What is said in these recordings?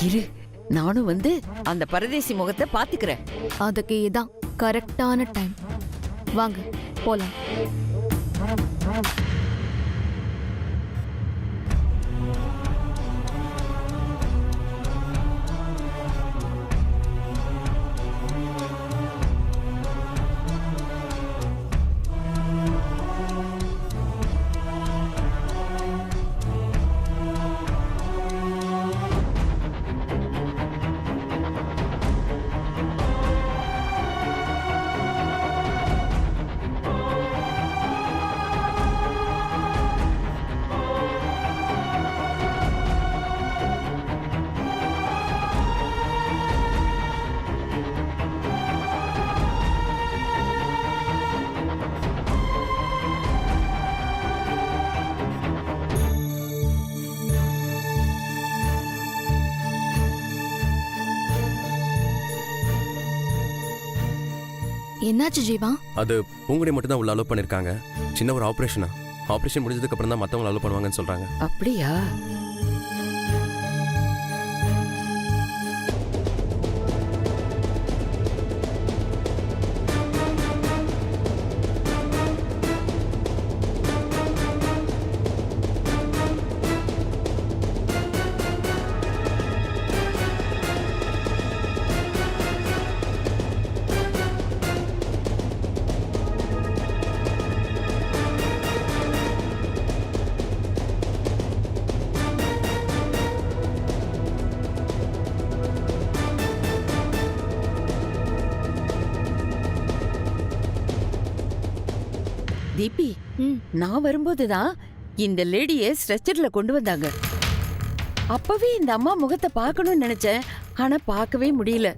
இரு, நானும் வந்து அந்த பரதேசி முகத்தை பாத்துக்கிறேன். அதுக்கு இதான் கரெக்டான டைம். வாங்க போலாம். என்னாச்சு ஜீவா? அது பூங்குடி மட்டும் தான் உள்ள அலோவ் பண்ணிருக்காங்க. சின்ன ஒரு ஆபரேஷன் முடிஞ்சதுக்கு அப்புறம் தான் மத்தவங்க அலோவ் பண்ணுவாங்கன்னு சொல்றாங்க. அப்படியா? தீபி, நான் வரும்போதுதான் இந்த லேடிய ஸ்ட்ரெச்சர்ல கொண்டு வந்தாங்க. அப்பவே இந்த அம்மா முகத்தை பார்க்கணும்னு நினைச்சேன், ஆனா பார்க்கவே முடியல.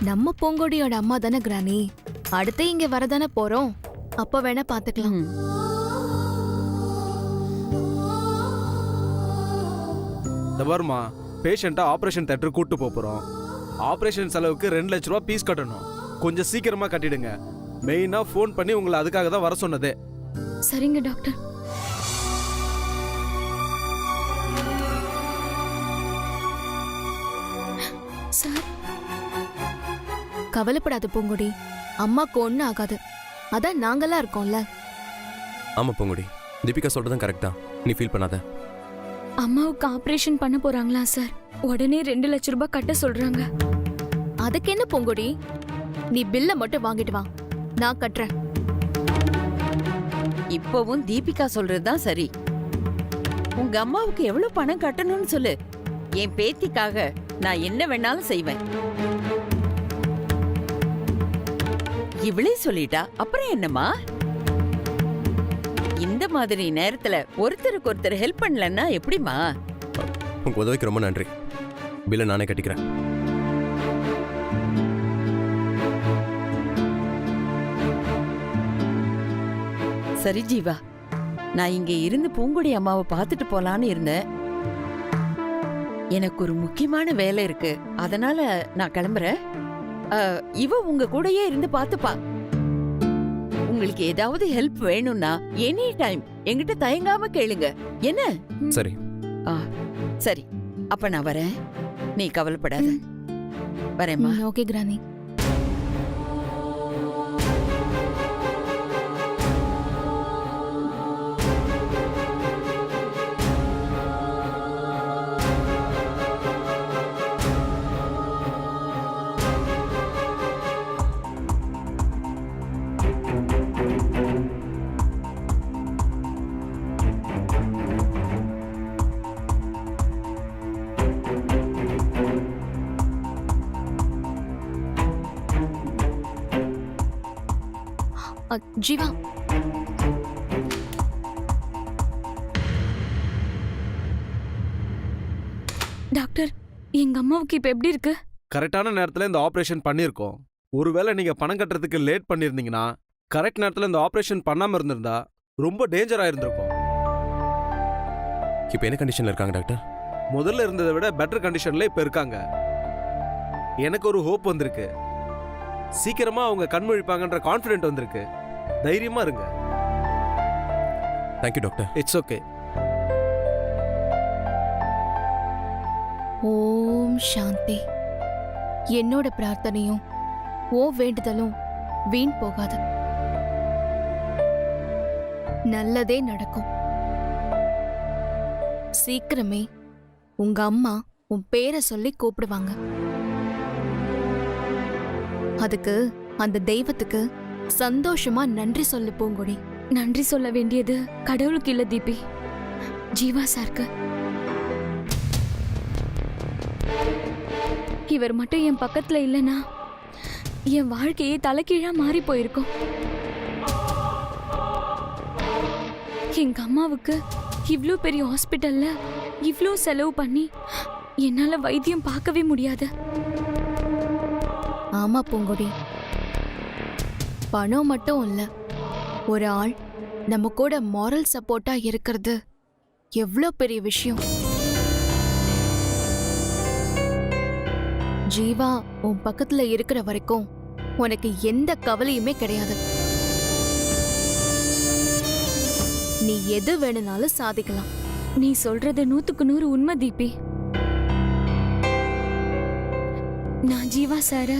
நம்ம பூங்கொடியோட அம்மா தானே கிரானி, அடுத்து இங்க வரதானே போறோம், அப்ப வேணா பாத்துக்கலாம். இந்த வருமா பேஷண்ட்டை ஆபரேஷன் தேட்டர் கூட்டு போறோம். ஆபரேஷன் செலவுக்கு 2 லட்ச ரூபா பீஸ் கட்டணும். கொஞ்சம் சீக்கிரமா கட்டிடுங்க. மெயினா ஃபோன் பண்ணி உங்களை அதுக்காக தான் வர சொன்னதே. சரிங்க டாக்டர். சார், கவலைப்படாத பூங்குடி, அம்மாக்கு ஒன்னும் ஆகாது. அதான் நாங்கெல்லாம் இருக்கோம்ல. ஆமா பூங்குடி, தீபிகா சொல்றதும் கரெக்ட் தான். நீ ஃபீல் பண்ணாத. அம்மாவுக்கு ஆபரேஷன் பண்ண போறாங்களா சார்? உடனே 2 லட்ச ரூபாய் கட்ட சொல்றாங்க. அதுக்கு என்ன பூங்குடி, நீ பில்ல மட்டும் வாங்கிட்டு வா, நான் கட்டுறேன். இப்பவும் தீபிகா சொல்றதுதான் சரி. உங்க அம்மாவுக்கு எவ்வளவு பணம் கட்டணும்னு சொல்லு. என் பேத்திக்காக நான் என்ன வேணாலும் செய்வேன். இவளே சொல்லிட்டா அப்புறம் என்னம்மா? இந்த மாதிரி நேரத்துல ஒருத்தருக்கு ஒருத்தர் ஹெல்ப் பண்ணலன்னா எப்படிமா? உங்க உதவிக்கு ரொம்ப நன்றி. பில்லை நானே கட்டிக்கிறேன். சரி ஜீவா, நான் இங்க இருந்து பூங்குடி அம்மாவை பார்த்துட்டு போலான்னு இருந்தேன். எனக்கு ஒரு முக்கியமான வேலை இருக்கு, அதனால நான் கிளம்புறேன். இவ உங்க கூடயே இருந்து பார்த்துப்பா. உங்களுக்கு ஏதாவது ஹெல்ப் வேணும்னா எனி டைம் என்கிட்ட தயங்காம கேளுங்க. என்ன? சரி. சரி, அப்ப நான் வரேன். நீ கவலைப்படாத. வரேம்மா. Okay granny. ஜீவா, டாக்டர், எங்க அம்மாவுக்கு இப்ப எப்படி இருக்கு? கரெக்டான நேரத்துல இந்த ஆபரேஷன் பண்ணியிருக்கோம். ஒருவேளை நீங்க பணம் கட்டுறதுக்கு லேட் பண்ணிருந்தீங்கன்னா, கரெக்ட் நேரத்துல இந்த ஆபரேஷன் பண்ணாம இருந்திருந்தா ரொம்ப டேஞ்சரா இருந்திருக்கும். இப்போ என்ன கண்டிஷன்ல இருக்காங்க டாக்டர்? முதல்ல இருந்ததை விட பெட்டர் கண்டிஷன்ல இப்ப இருக்காங்க. எனக்கு ஒரு ஹோப் வந்திருக்கு. சீக்கிரமா அவங்க கண்முழிப்பாங்கன்ற கான்ஃபிடென்ட் வந்திருக்கு. தைரியமா இருங்க. Thank you doctor. It's okay. ஓம் சாந்தி. என்னோட பிரார்த்தனையும் ஓ வேண்டுதலும் வீண் போகாது. நல்லதே நடக்கும். சீக்கிரமே உங்க அம்மா உன் பேரை சொல்லி கூப்பிடுவாங்க. அதுக்கு அந்த தெய்வத்துக்கு சந்தோஷமா நன்றி சொல்லு பூங்கொடி. நன்றி சொல்ல வேண்டியது கடவுளுக்கு இல்ல தீபி, ஜீவா சாருக்கு. இவர் மட்டும் என் பக்கத்துல இல்லனா என் வாழ்க்கையே தலைகீழா மாறி போயிருக்கும். எங்க அம்மாவுக்கு இவ்ளோ பெரிய ஹாஸ்பிட்டல்ல இவ்ளோ செலவு பண்ணி என்னால வைத்தியம் பார்க்கவே முடியாது. ஆமா பூங்கொடி, பணம் மட்டும் இல்ல, ஒரு ஆள் நம்ம கூட மாரல் சப்போர்ட்டா இருக்கிறது எவ்வளோ பெரிய விஷயம். ஜீவா உன் பக்கத்துல இருக்கிற வரைக்கும் உனக்கு எந்த கவலையுமே கிடையாது. நீ எது வேணும்னாலும் சாதிக்கலாம். நீ சொல்றது 100க்கு 100 உண்மை தீபி. நான் ஜீவா சார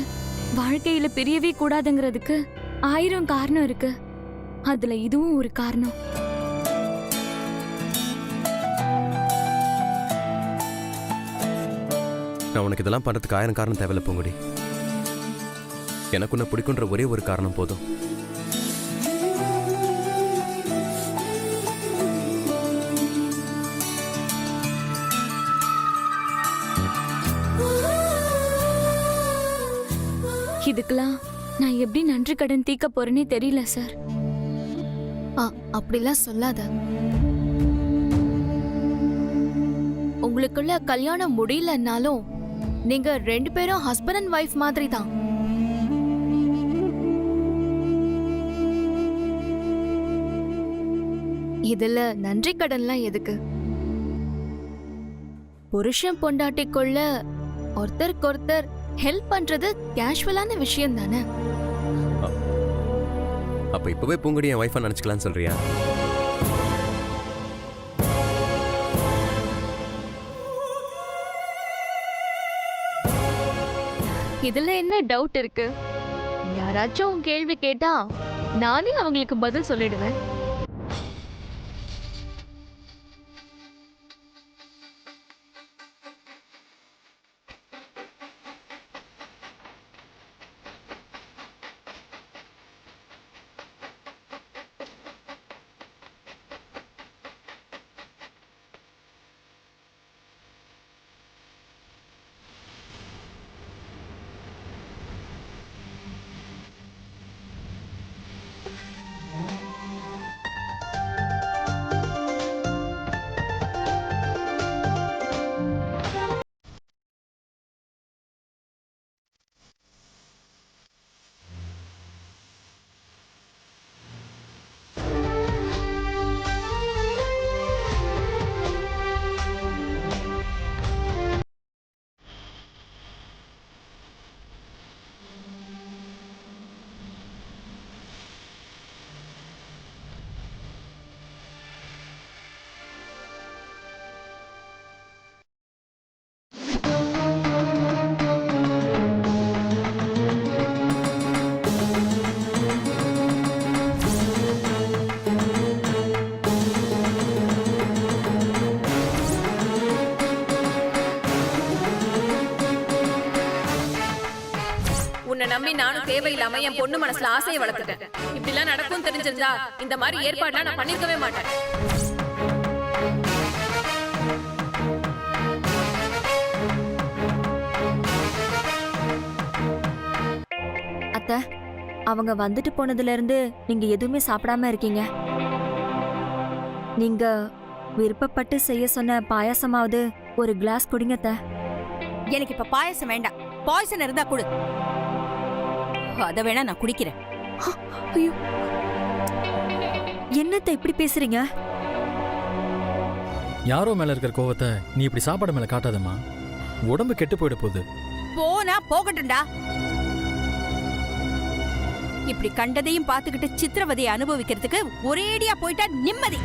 வாழ்க்கையில பிரியவே கூடாதுங்கிறதுக்கு 1000 காரணம் இருக்கு. அதுல இதுவும் ஒரு காரணம். நான் உனக்கு இதெல்லாம் பண்ணுறதுக்கு 1000 காரணம் தேவையில்ல பூங்குடி. எனக்கு உன்னை பிடிக்குன்ற ஒரே ஒரு காரணம் போதும். இதுக்கெல்லாம் நான் எப்படி நன்றி கடன் தீர்க்க போறேனே தெரியல சார். அப்படிலாம் சொல்லாத. உங்களுக்குள்ள கல்யாணம் முடியலன்னாலும் நீங்க 2 பேரும் ஹஸ்பண்ட் அண்ட் ஒய்ஃப் மாதிரி தான். இதுல நன்றி கடன்லாம் எதுக்கு? புருஷன் பொண்டாட்டிக்குள்ள ஒருத்தருக்கொருத்தர் ஹெல்ப் பண்றது கேஷுவலான விஷயம் தானே. அப்போ இப்போவே பூங்குடி என் ஒய்ஃபா நினச்சிக்கலான்னு சொல்றியா? இதுல என்ன டவுட் இருக்கு? யாராச்சும் கேள்வி கேட்டா நானே அவங்களுக்கு பதில் சொல்லிடுவேன். நம்பி நானும் தேவையில்லாம என் பொண்ணு மனசுல ஆசையை வளர்த்துட்டேன். இப்படி எல்லாம் நடக்கும் தெரிஞ்சிருந்தா இந்த மாதிரி ஏற்பாடுலாம் நான் பண்ணிருக்கவே மாட்டேன். அத்தை, அவங்க வந்துட்டு போனதுல இருந்து நீங்க எதுவுமே சாப்பிடாம இருக்கீங்க. நீங்க விருப்பப்பட்டு செய்ய சொன்ன பாயாசமாவது ஒரு கிளாஸ் குடிங்க அத்தை. எனக்கு இப்ப பாயாசம் வேண்டாம். பாய்சன் இருந்தா கொடு, அத வேணா நான் குடிக்கிறேன். ஐயோ, என்னத்த இப்படி பேசுறீங்க? யாரோ மேல இருக்கிற கோவத்தை நீ இப்படி சாப்பாடு மேல காட்டாதம்மா. உடம்பு கெட்டு போயிட போகுது. போனா போகட்டும்டா. இப்படி கண்டதையும் பார்த்துக்கிட்டு சித்திரவதையை அனுபவிக்கிறதுக்கு ஒரேடியா போயிட்டா நிம்மதி.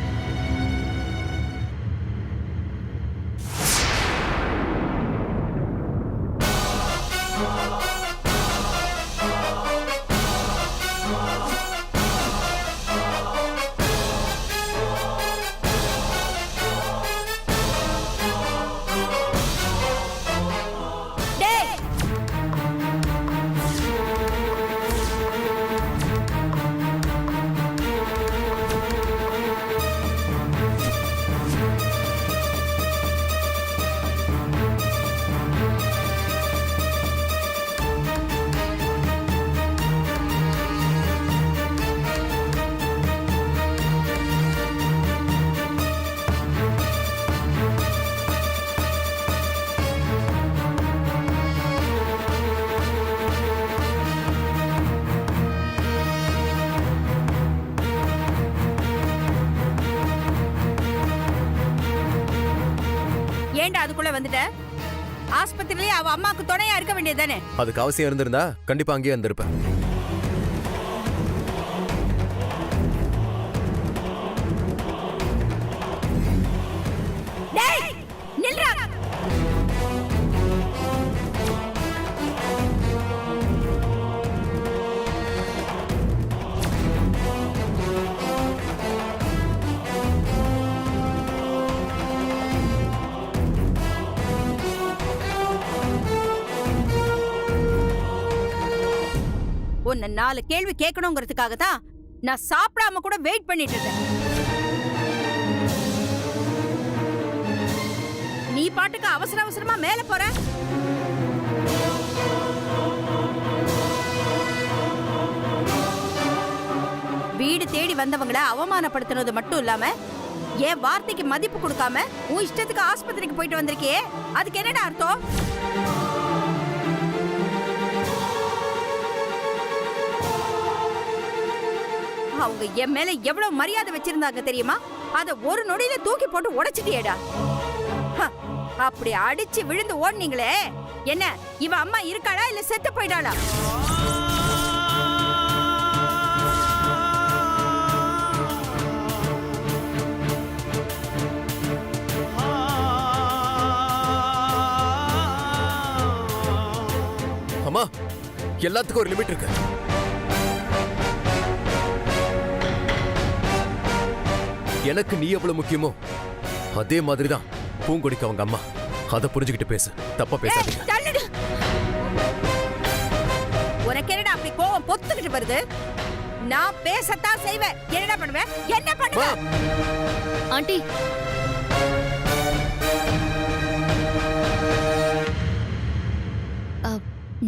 வந்துட்ட? ஆஸ்பத்திரியிலே அவ அம்மாக்கு துணையா இருக்க வேண்டியதானே? அதுக்கு அவசியம் இருந்திருந்தா கண்டிப்பா அங்கேயே இருந்திருப்பேன். டேய் நில்றா. உன்னை 4 கேள்வி கேட்கணுங்கிறதுக்காக தான் நான் சாப்பிடாம கூட வெயிட் பண்ணிட்டு இருக்கேன். நீ பாட்டுக்கு அவசர அவசரமா மேல போற. வீடு தேடி வந்தவங்கள அவமானப்படுத்துறது மட்டும் இல்லாம என் வார்த்தைக்கு மதிப்பு கொடுக்காம உன் இஷ்டத்துக்கு ஆஸ்பத்திரிக்கு போயிட்டு வந்திருக்கியே, அதுக்கு என்னடா அர்த்தம்? அவங்க என் மேல எவ்வளவு மரியாதை வச்சிருந்தாங்க தெரியுமா? அத ஒரு நொடியில தூக்கி போட்டு உடைச்சிட்டியேடா. அப்படி அடிச்சு விழுந்து ஓடுனீங்களே, என்ன இவ அம்மா இருக்காளா இல்ல செத்து போயிட்டாளா? அம்மா, எல்லாத்துக்கும் ஒரு லிமிட் இருக்கு. எனக்கு நீ எவ்வளவு முக்கியமோ அதே மாதிரிதான் பூங்கொடிக்கு அவங்க அம்மா. அதை புரிஞ்சுக்கிட்டு பேசு, தப்பா பேசாதீங்க. உனக்கு என்னடா அப்படி கோவம் பொத்துக்கிட்டு வருது? நான் பேசத்தான் செய்வேன். என்னடா பண்ணுவேன்? என்ன பண்ணுவேன்? ஆண்டி,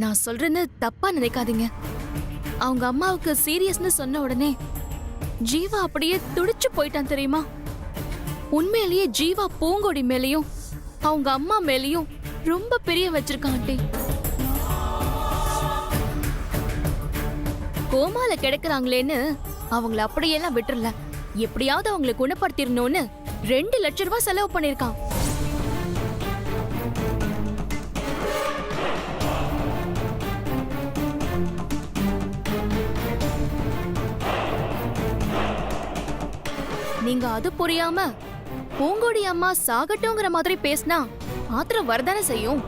நான் சொல்றேன்னு தப்பா நினைக்காதீங்க. அவங்க அம்மாவுக்கு சீரியஸ்னு சொன்ன உடனே ஜீவா அப்படியே துடிச்சு போயிட்டான் தெரியுமா? உண்மையிலேயே ஜீவா பூங்கொடி மேலயும் அவங்க அம்மா மேலயும் ரொம்ப பெரிய வச்சிருக்கான் ஆண்டி. கோமால கிடக்குறாங்களேன்னு அவங்கள அப்படியெல்லாம் விட்டுறல. எப்படியாவது அவங்களை குணப்படுத்திடணும்னு 2 லட்சம் ரூபாய் செலவு பண்ணிருக்கான். நீங்க அது புரியாம பூங்கொடி அம்மா சாகட்டுங்கிற மாதிரி பேசினா ஆத்திரம் வரதானே செய்யும்.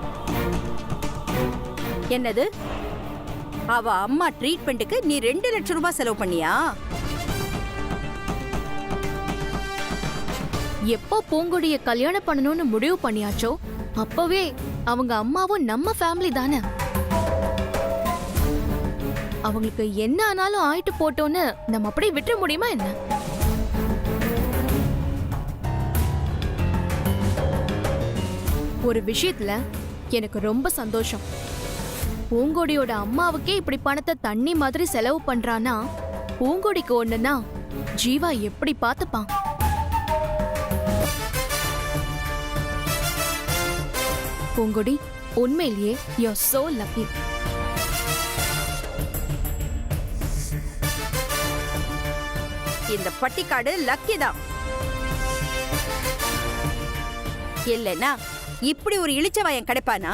என்னது? அவ அம்மா ட்ரீட்மெண்ட்டுக்கு நீ 2 லட்சம் ரூபாய் செலவு பண்ணியா? எப்போ பூங்கொடிய கல்யாணம் பண்ணணும்னு முடிவு பண்ணியாச்சோ அப்பவே அவங்க அம்மாவும் நம்ம ஃபேமிலி தானே. அவங்களுக்கு என்ன ஆனாலும் ஆயிட்டு போட்டோன்னு நம்ம அப்படியே விட்டுற முடியுமா என்ன? ஒரு விஷயத்துல எனக்கு ரொம்ப சந்தோஷம். பூங்கொடியோட அம்மாவுக்கே இப்படி பணத்தை தண்ணி மாதிரி செலவு பண்றானா, பூங்கொடிக்கு ஒண்ணுன்னா ஜீவா எப்படி பார்த்துப்பான்? பூங்கொடி, உண்மையிலேயே யூ ஆர் சோ லக்கி. இந்த பட்டிக்காடு லக்கி தான். இல்லைன்னா இப்படி ஒரு இளிச்சவாயன் கிடைப்பானா?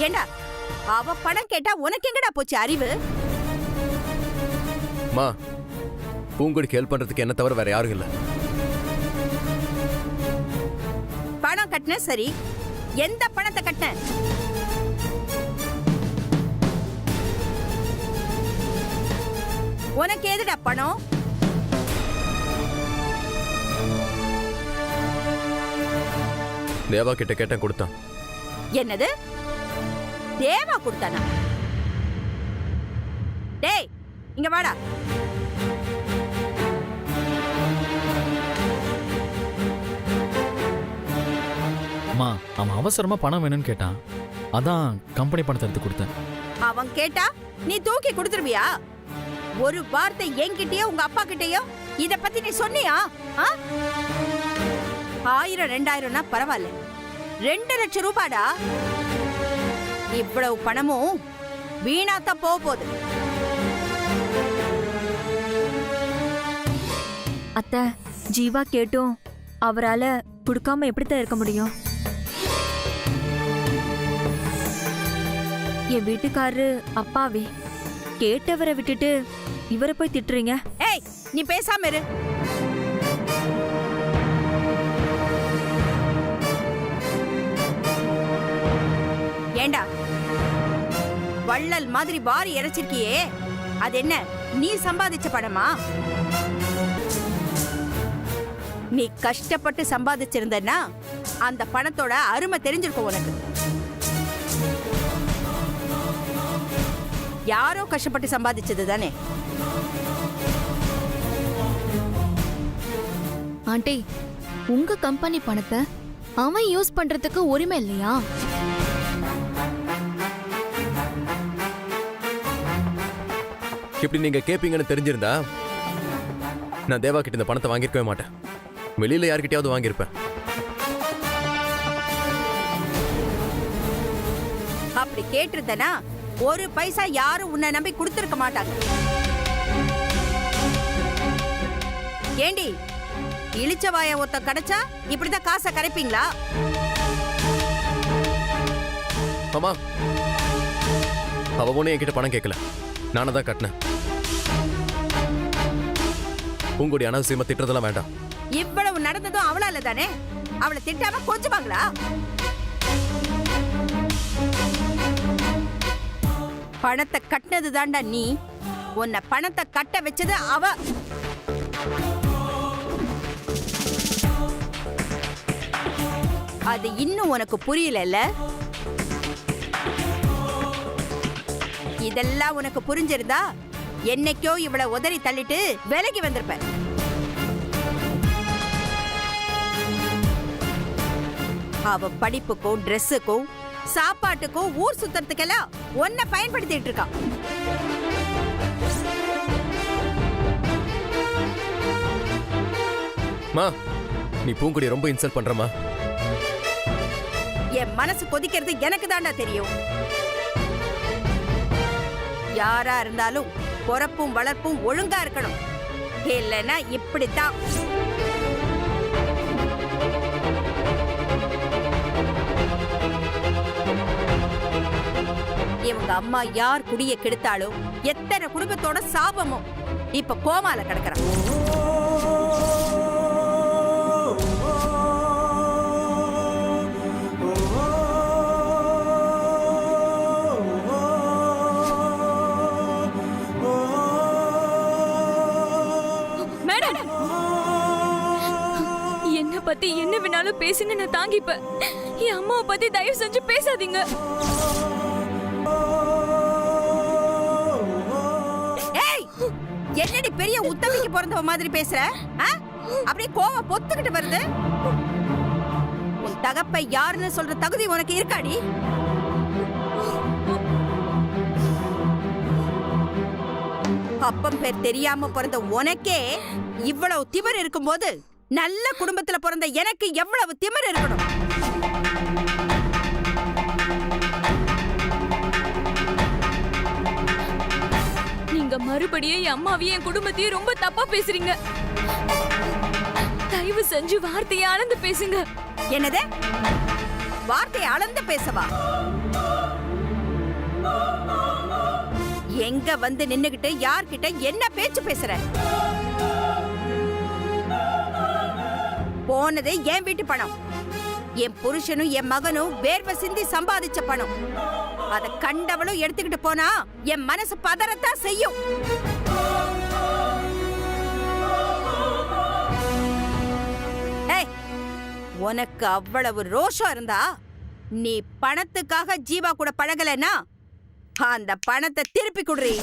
ஏண்டா அவ பணம் கேட்டா உனக்கு எங்கடா போச்சு அறிவு? மா, பூங்கொடிக்கு ஹெல்ப் பண்றதுக்கு என்ன தவிர வேற யாரும் இல்ல. பணம் கட்டின சரி, எந்த பணத்தை கட்டின? உனக்கு எதுடா பணம்? தேவா கிட்ட கேட்டேன், கொடுத்தான். என்னது? தேவா கொடுத்தானா? டேய் இங்க வாடா. அம்மா, அவன் அவசரமா பணம் வேணும்னு கேட்டான். அதான் கம்பெனி பணத்தை எடுத்து கொடுத்தேன். அவன் கேட்டா நீ தூக்கி கொடுத்துருவியா? ஒரு வார்த்தை என்கிட்டயோ உங்க அப்பா கிட்டயோ இத பத்தி நீ சொன்னியா? 1000 2000னா பரவாயில்ல, 2 லட்சம் ரூபாடா. இவ்வளவு பணமும் வீணாத்தான் போக போகுது. அத்தை, ஜீவா கேட்டும் அவரால கொடுக்காம எப்படித்தான் இருக்க முடியும்? என் வீட்டுக்காரரு அப்பாவே, கேட்டவரை விட்டுட்டு இவரை போய் திட்டுறீங்க. ஏய், நீ பேசாம இரு. ஏண்டா, வள்ளல் மாதிரி வாரி இறைச்சிருக்கியே, அது என்ன நீ சம்பாதிச்ச பணமா? நீ கஷ்டப்பட்டு சம்பாதிச்சிருந்தன்னா அந்த பணத்தோட அருமை தெரிஞ்சிருக்கும் உனக்கு. யாரோ கஷ்டப்பட்டு சம்பாதிச்சது தானே. ஆண்டி, உங்க கம்பெனி பணத்தை அவன் யூஸ் பண்றதுக்கு உரிமை இல்லையா? இப்படி நீங்க கேப்பீங்கன்னு தெரிஞ்சிருந்தா நான் தேவா கிட்ட இந்த பணத்தை வாங்கியிருக்கவே மாட்டேன். வெளியில யார்கிட்டயாவது வாங்கியிருப்பேன். அப்படி கேட்டிருந்தனா ஒரு பைசா யாரும் உன்னை நம்பி கொடுத்திருக்க மாட்டாங்க. ஏண்டி, இளிச்சவாய ஒத்த கிடைச்சா இப்படிதான் காசை கரைப்பீங்களா? ஆமா, அவ ஒண்ணு என்கிட்ட பணம் கேட்கல, நானே தான் கட்டினேன். உங்களுடைய அனாவசியமா திட்டுறதெல்லாம் வேண்டாம். இவ்வளவு நடந்ததும் அவளால தானே. அவளை திட்டாம கொஞ்சுவாங்களா? பணத்தை கட்டினது தாண்டா நீ. உன்னை பணத்தை கட்ட வச்சது அவ. அது இன்னும் உனக்கு புரியல. இதெல்லாம் உனக்கு புரிஞ்சிருந்தா என்னைக்கோ இவளை உதறி தள்ளிட்டு விலகி வந்திருப்ப. அவ படிப்புக்கும் ட்ரெஸ்ஸுக்கும் சாப்பாட்டுக்கும் ஊர் சுத்தறதுக்கெல்லாம் ஒன்ன பயன்படுத்திட்டு இருக்கா. மா, நீ பூங்குடி ரொம்ப இன்சல்ட் பண்றமா. என் மனசு கொதிக்கிறது எனக்கு தாண்டா தெரியும். யாரா இருந்தாலும் பொறப்பும் வளர்ப்பும் ஒழுங்கா இருக்கணும். இல்லைன்னா இப்படித்தான். இவங்க அம்மா யார் குடிய கெடுத்தாலும் எத்தனை குடும்பத்தோட சாபமும் இப்ப கோமால கிடக்குறான். மேடம், என்ன பத்தி என்ன வேணாலும் பேசுங்க, நான் தாங்கிப்பேன். என் அம்மாவை பத்தி தயவு செஞ்சு பேசாதீங்க. என்னடி பெரிய உத்தமிக்கு பிறந்தவ மாதிரி பேசுற? அப்படியே கோவம் பொத்துக்கிட்டு வருது. உன் தகப்பை யாருன்னு சொல்ற தகுதி உனக்கு இருக்காடி? அப்பம் பேர் தெரியாம பிறந்த உனக்கே இவ்வளவு திமிர் இருக்கும்போது நல்ல குடும்பத்துல பிறந்த எனக்கு எவ்வளவு திமிர் இருக்கணும்? நீங்க மறுபடியும் என் அம்மாவையும் என் குடும்பத்தையும் ரொம்ப தப்பா பேசுறீங்க. தயவு செஞ்சு வார்த்தையை அளந்து பேசுங்க. என்னது? வார்த்தையை அளந்து பேசவா? எங்க வந்து நின்னுகிட்டு யார்கிட்ட என்ன பேச்சு பேசுற? போனது என் வீட்டு பணம். என் புருஷனும் என் மகனும் வேர்வை சிந்தி சம்பாதிச்ச பணம். அத கண்டவளும் எடுத்துக்கிட்டு போனா என் மனசு பதறத்தான் செய்யும். ஏய், உனக்கு அவ்வளவு ரோஷம் இருந்தா நீ பணத்துக்காக ஜீவா கூட பழகலன்னா அந்த பணத்தை திருப்பி குடுறீ.